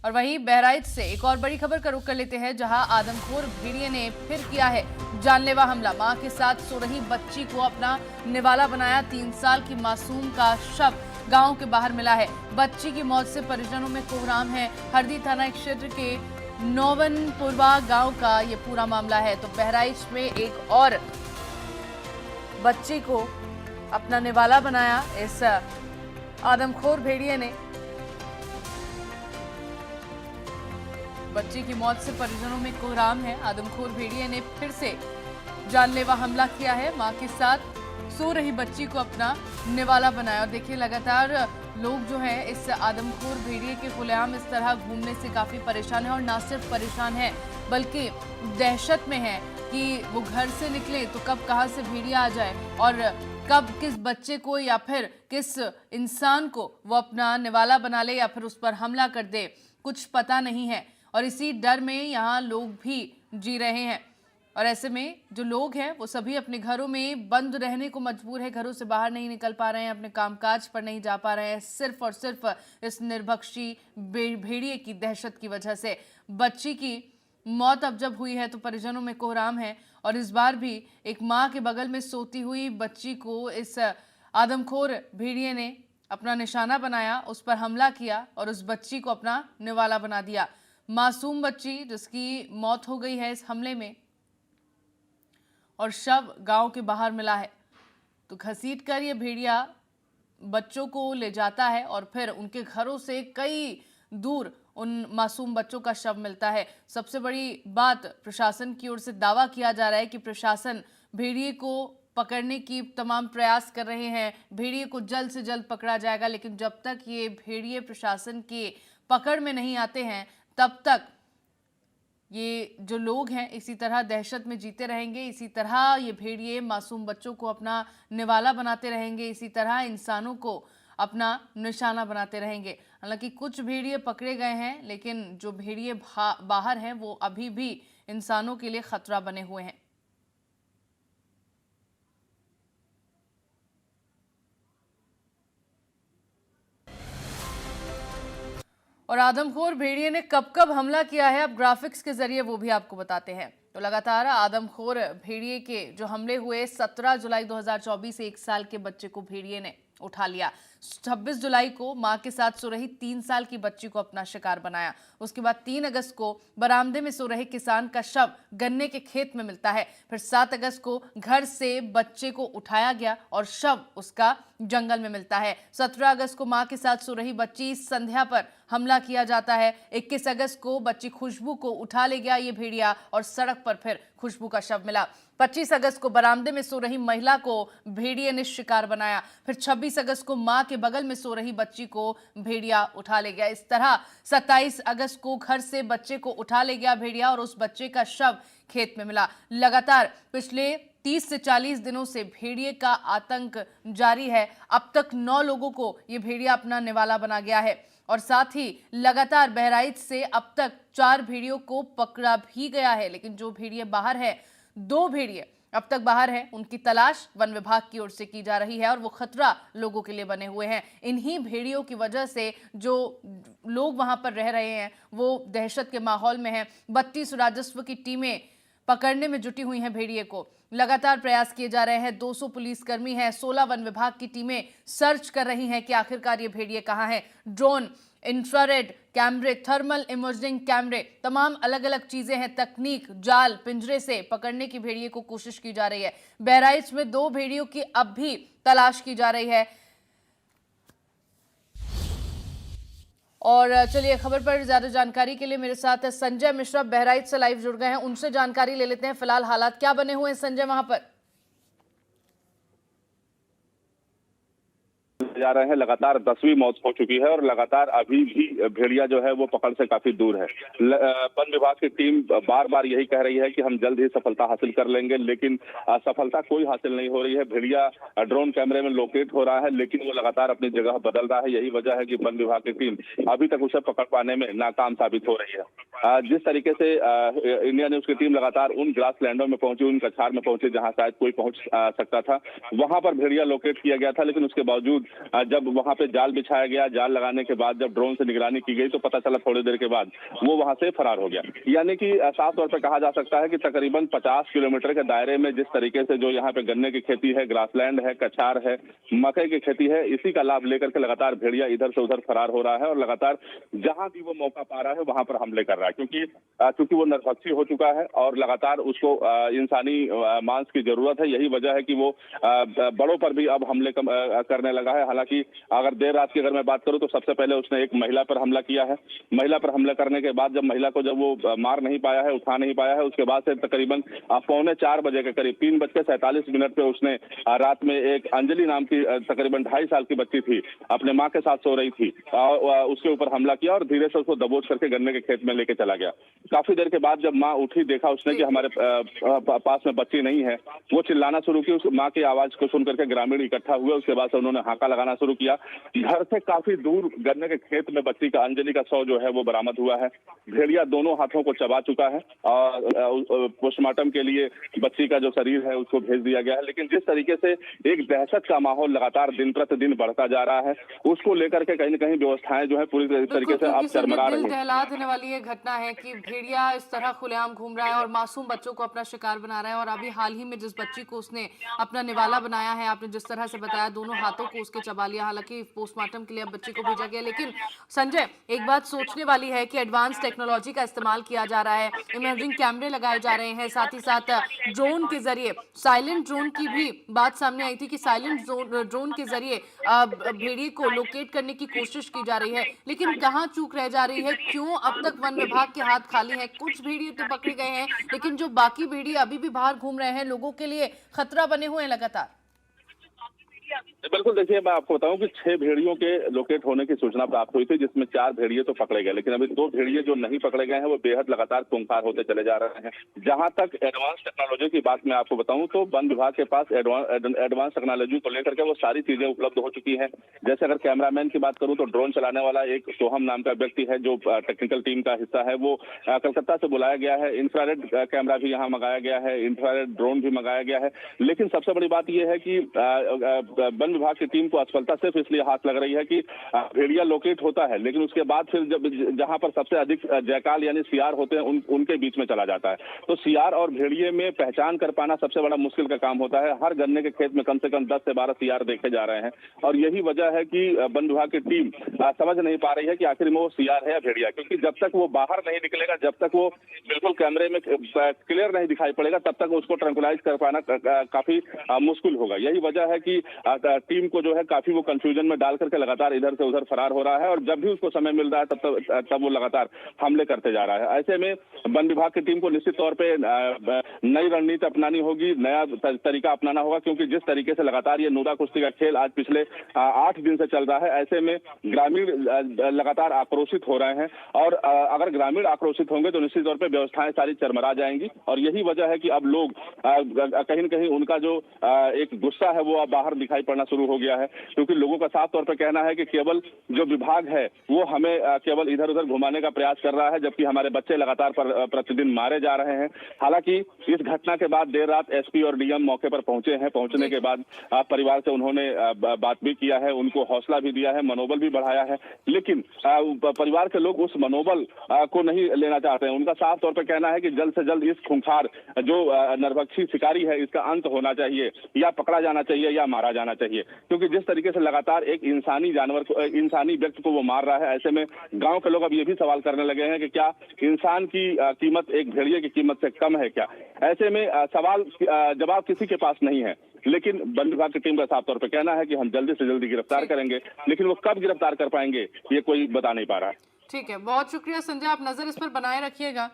और वहीं बहराइच से एक और बड़ी खबर का रुख कर लेते हैं, जहां आदमखोर भेड़िए ने फिर किया है जानलेवा हमला। मां के साथ सो रही बच्ची को अपना निवाला बनाया। 3 साल की मासूम का शव गांव के बाहर मिला है। बच्ची की मौत से परिजनों में कोहराम है। हरदी थाना क्षेत्र के नौवनपुरवा गांव का ये पूरा मामला है। तो बहराइच में एक और बच्ची को अपना निवाला बनाया इस आदमखोर भेड़िए ने। बच्ची की मौत से परिजनों में कोहराम है। आदमखोर भेड़िए ने फिर से जानलेवा हमला किया है। मां के साथ सो रही बच्ची को अपना निवाला बनाया। और देखिए, लगातार लोग जो है इस आदमखोर भेड़िए के खुलेआम इस तरह घूमने से काफी परेशान है। और ना सिर्फ परेशान है बल्कि दहशत में है कि वो घर से निकले तो कब कहां से भेड़िया आ जाए और कब किस बच्चे को या फिर किस इंसान को वो अपना निवाला बना ले या फिर उस पर हमला कर दे, कुछ पता नहीं है। और इसी डर में यहाँ लोग भी जी रहे हैं। और ऐसे में जो लोग हैं वो सभी अपने घरों में बंद रहने को मजबूर है। घरों से बाहर नहीं निकल पा रहे हैं, अपने कामकाज पर नहीं जा पा रहे हैं, सिर्फ और सिर्फ इस निर्भक्षी भेड़िए की दहशत की वजह से। बच्ची की मौत अब जब हुई है तो परिजनों में कोहराम है। और इस बार भी एक माँ के बगल में सोती हुई बच्ची को इस आदमखोर भेड़िए ने अपना निशाना बनाया, उस पर हमला किया और उस बच्ची को अपना निवाला बना दिया। मासूम बच्ची जिसकी मौत हो गई है इस हमले में और शव गांव के बाहर मिला है। तो घसीटकर ये भेड़िया बच्चों को ले जाता है और फिर उनके घरों से कई दूर उन मासूम बच्चों का शव मिलता है। सबसे बड़ी बात, प्रशासन की ओर से दावा किया जा रहा है कि प्रशासन भेड़िए को पकड़ने की तमाम प्रयास कर रहे हैं। भेड़िए को जल्द से जल्द पकड़ा जाएगा, लेकिन जब तक ये भेड़िए प्रशासन के पकड़ में नहीं आते हैं तब तक ये जो लोग हैं इसी तरह दहशत में जीते रहेंगे। इसी तरह ये भेड़िए मासूम बच्चों को अपना निवाला बनाते रहेंगे, इसी तरह इंसानों को अपना निशाना बनाते रहेंगे। हालांकि कुछ भेड़िए पकड़े गए हैं, लेकिन जो भेड़िए बाहर हैं वो अभी भी इंसानों के लिए खतरा बने हुए हैं। और आदमखोर भेड़िए ने कब कब हमला किया है, अब ग्राफिक्स के जरिए वो भी आपको बताते हैं। तो लगातार आदमखोर भेड़िए के जो हमले हुए, 17 जुलाई 2024 से 1 साल के बच्चे को भेड़िए ने उठा लिया। 26 जुलाई को मां के साथ सो रही 3 साल की बच्ची को अपना शिकार बनाया। उसके बाद 3 अगस्त को बरामदे में सो रहे किसान का शव गन्ने के खेत में मिलता है। फिर 7 अगस्त को घर से बच्चे को उठाया गया और शव उसका जंगल में मिलता है। 17 अगस्त को मां के साथ सो रही बच्ची संध्या पर हमला किया जाता है। 21 अगस्त को बच्ची खुशबू को उठा ले गया ये भेड़िया और सड़क पर फिर खुशबू का शव मिला। 25 अगस्त को बरामदे में सो रही महिला को भेड़िए ने शिकार बनाया। फिर 26 अगस्त को मां के बगल में सो रही बच्ची को भेड़िया उठा ले गया। इस तरह 27 अगस्त को घर से बच्चे को उठा ले गया भेड़िया और उस बच्चे का शव खेत में मिला। लगातार पिछले 30 से 40 दिनों से भेड़िए का आतंक जारी है। अब तक 9 लोगों को ये भेड़िया अपना निवाला बना गया है और साथ ही लगातार बहराइच से अब तक 4 भेड़ियों को पकड़ा भी गया है। लेकिन जो भेड़िए बाहर है, 2 भेड़िए अब तक बाहर हैं, उनकी तलाश वन विभाग की ओर से की जा रही है और वो खतरा लोगों के लिए बने हुए हैं। इन्हीं भेड़ियों की वजह से जो लोग वहां पर रह रहे हैं वो दहशत के माहौल में हैं। 32 राजस्व की टीमें पकड़ने में जुटी हुई हैं भेड़िए को। लगातार प्रयास किए जा रहे हैं। 200 पुलिसकर्मी हैं, 16 वन विभाग की टीमें सर्च कर रही हैं कि आखिरकार ये भेड़िए कहाँ हैं। ड्रोन, इंफ्रारेड कैमरे, थर्मल इमेजिंग कैमरे, तमाम अलग अलग चीजें हैं, तकनीक, जाल, पिंजरे से पकड़ने की भेड़िए को कोशिश की जा रही है। बहराइच में 2 भेड़ियों की अब भी तलाश की जा रही है। और चलिए, खबर पर ज्यादा जानकारी के लिए मेरे साथ संजय मिश्रा बहराइच से लाइव जुड़ गए हैं, उनसे जानकारी ले लेते हैं। फिलहाल हालात क्या बने हुए हैं संजय वहां पर? जा रहे हैं। लगातार 10वीं मौत हो चुकी है और लगातार अभी भी भेड़िया जो है वो पकड़ से काफी दूर है। वन विभाग की टीम बार बार यही कह रही है कि हम जल्द ही सफलता हासिल कर लेंगे, लेकिन सफलता कोई हासिल नहीं हो रही है। भेड़िया ड्रोन कैमरे में लोकेट हो रहा है, लेकिन वो लगातार अपनी जगह बदल रहा है। यही वजह है कि वन विभाग की टीम अभी तक उसे पकड़ पाने में नाकाम साबित हो रही है। जिस तरीके से इंडिया न्यूज की टीम लगातार उन ग्रास लैंडों में पहुंची, उन कछार में पहुंची जहां शायद कोई पहुंच सकता था, वहां पर भेड़िया लोकेट किया गया था। लेकिन उसके बावजूद जब वहां पे जाल बिछाया गया, जाल लगाने के बाद जब ड्रोन से निगरानी की गई तो पता चला थोड़ी देर के बाद वो वहां से फरार हो गया। यानी कि साफ तौर पर कहा जा सकता है कि तकरीबन 50 किलोमीटर के दायरे में जिस तरीके से जो यहाँ पे गन्ने की खेती है, ग्रासलैंड है, कछार है, मकई की खेती है, इसी का लाभ लेकर के लगातार भेड़िया इधर से उधर फरार हो रहा है और लगातार जहां भी वो मौका पा रहा है वहां पर हमले कर रहा है, क्योंकि वो नरभक्षी हो चुका है और लगातार उसको इंसानी मांस की जरूरत है। यही वजह है कि वो बड़ों पर भी अब हमले करने लगा है। हालांकि अगर देर रात की अगर मैं बात करूं तो सबसे पहले उसने एक महिला पर हमला किया है। महिला पर हमला करने के बाद जब महिला को जब वो मार नहीं पाया है, उठा नहीं पाया है, उसके बाद से तकरीबन 3:45 बजे के करीब 3:47 पे उसने रात में एक अंजलि नाम की तकरीबन 2.5 साल की बच्ची थी, अपने माँ के साथ सो रही थी, उसके ऊपर हमला किया और धीरे से उसको दबोच करके गन्ने के खेत में लेके चला गया। काफी देर के बाद जब माँ उठी, देखा उसने कि हमारे पास में बच्ची नहीं है, वो चिल्लाना शुरू की। उस माँ की आवाज को सुन करके ग्रामीण इकट्ठा हुए। उसके बाद से उन्होंने हाका लगाना शुरू किया। घर से काफी दूर गन्ने के खेत में बच्ची का, अंजलि का शव जो है वो बरामद हुआ है। भेड़िया दोनों हाथों को चबा चुका है और पोस्टमार्टम के लिए बच्ची का जो शरीर है उसको भेज दिया गया है। लेकिन जिस तरीके से एक दहशत का माहौल लगातार दिन प्रतिदिन बढ़ता जा रहा है, उसको लेकर के कहीं न कहीं व्यवस्थाएं जो है पूरी तरीके से अब चरमरा रही है। दहला देने वाली ये घटना है कि भेड़िया इस तरह खुलेआम घूम रहा है और मासूम बच्चों को अपना शिकार बना रहा है। और अभी हाल ही में जिस बच्ची को उसने अपना निवाला बनाया है, आपने जिस तरह से बताया, दोनों हाथों को उसके चबा लिया। हालांकि पोस्टमार्टम के लिए अब बच्ची को भेजा गया। लेकिन संजय, एक बात सोचने वाली है कि एडवांस टेक्नोलॉजी का इस्तेमाल किया जा रहा है, इमर्जिंग कैमरे लगाए जा रहे हैं, साथ ही साथ ड्रोन के जरिए, साइलेंट ड्रोन की भी बात सामने आई थी कि साइलेंट ड्रोन के जरिए भेड़िए को लोकेट करने की कोशिश की जा रही है। लेकिन कहाँ चूक रह जा रही है? क्यों अब तक वन विभाग के हाथ खाली हैं? कुछ भेड़िए तो पकड़े गए हैं, लेकिन जो बाकी भेड़िए अभी भी बाहर घूम रहे हैं, लोगों के लिए खतरा बने हुए हैं लगातार। बिल्कुल, देखिए मैं आपको बताऊं कि 6 भेड़ियों के लोकेट होने की सूचना प्राप्त हुई थी, जिसमें 4 भेड़िए तो पकड़े गए, लेकिन अभी 2 भेड़िए जो नहीं पकड़े गए हैं वो बेहद लगातार खूंखार होते चले जा रहे हैं। जहां तक एडवांस टेक्नोलॉजी की बात मैं आपको बताऊं तो वन विभाग के पास एडवांस टेक्नोलॉजी को लेकर के वो सारी चीजें उपलब्ध हो चुकी है। जैसे अगर कैमरामैन की बात करूं तो ड्रोन चलाने वाला एक सोहम नाम का व्यक्ति है जो टेक्निकल टीम का हिस्सा है, वो कलकत्ता से बुलाया गया है। इंफ्रारेड कैमरा भी यहाँ मंगाया गया है, इंफ्रारेड ड्रोन भी मंगाया गया है। लेकिन सबसे बड़ी बात यह है कि वन विभाग की टीम को असफलता सिर्फ इसलिए हाथ लग रही है कि भेड़िया लोकेट होता है, लेकिन उसके बाद फिर जब जहां पर सबसे अधिक जयकाल यानी सीआर होते हैं उनके बीच में चला जाता है। तो सीआर और भेड़िए में पहचान कर पाना सबसे बड़ा मुश्किल का काम होता है। हर गन्ने के खेत में कम से कम 10 से 12 सीआर देखे जा रहे हैं और यही वजह है कि वन विभाग की टीम समझ नहीं पा रही है कि आखिर में वो सीआर है या भेड़िया, क्योंकि जब तक वो बाहर नहीं निकलेगा, जब तक वो बिल्कुल कैमरे में क्लियर नहीं दिखाई पड़ेगा, तब तक उसको ट्रैंकुलाइज कर पाना काफी मुश्किल होगा। यही वजह है कि टीम को जो है काफी वो कंफ्यूजन में डाल करके लगातार इधर से उधर फरार हो रहा है और जब भी उसको समय मिल रहा है तब वो लगातार हमले करते जा रहा है। ऐसे में वन विभाग की टीम को निश्चित तौर पे नई रणनीति अपनानी होगी, नया तरीका अपनाना होगा, क्योंकि जिस तरीके से लगातार ये नूरा कुश्ती का खेल आज पिछले 8 दिन से चल रहा है, ऐसे में ग्रामीण लगातार आक्रोशित हो रहे हैं और अगर ग्रामीण आक्रोशित होंगे तो निश्चित तौर पर व्यवस्थाएं सारी चरमरा जाएंगी और यही वजह है कि अब लोग कहीं न कहीं उनका जो एक गुस्सा है वो अब बाहर दिखाई पड़ना शुरू हो गया है, क्योंकि लोगों का साफ तौर पर कहना है कि केवल जो विभाग है वो हमें केवल इधर उधर घुमाने का प्रयास कर रहा है, जबकि हमारे बच्चे लगातार प्रतिदिन मारे जा रहे हैं। हालांकि इस घटना के बाद देर रात एसपी और डीएम मौके पर पहुंचे हैं। पहुंचने के बाद परिवार से उन्होंने बात भी किया है, उनको हौसला भी दिया है, मनोबल भी बढ़ाया है, लेकिन परिवार के लोग उस मनोबल को नहीं लेना चाहते हैं। उनका साफ तौर पर कहना है कि जल्द से जल्द इस खूंखार जो नरभक्षी शिकारी है इसका अंत होना चाहिए, या पकड़ा जाना चाहिए या मारा जाना चाहिए, क्योंकि जिस तरीके से लगातार एक इंसानी जानवर को, इंसानी व्यक्ति को वो मार रहा है, ऐसे में गांव के लोग अब ये भी सवाल करने लगे हैं कि क्या इंसान की कीमत एक भेड़िए की कीमत से कम है क्या? ऐसे में सवाल जवाब किसी के पास नहीं है, लेकिन वन विभाग की टीम का साफ तौर पर कहना है कि हम जल्दी से जल्दी गिरफ्तार करेंगे, लेकिन वो कब गिरफ्तार कर पाएंगे ये कोई बता नहीं पा रहा है। ठीक है, बहुत शुक्रिया संजय, आप नजर इस पर बनाए रखिएगा।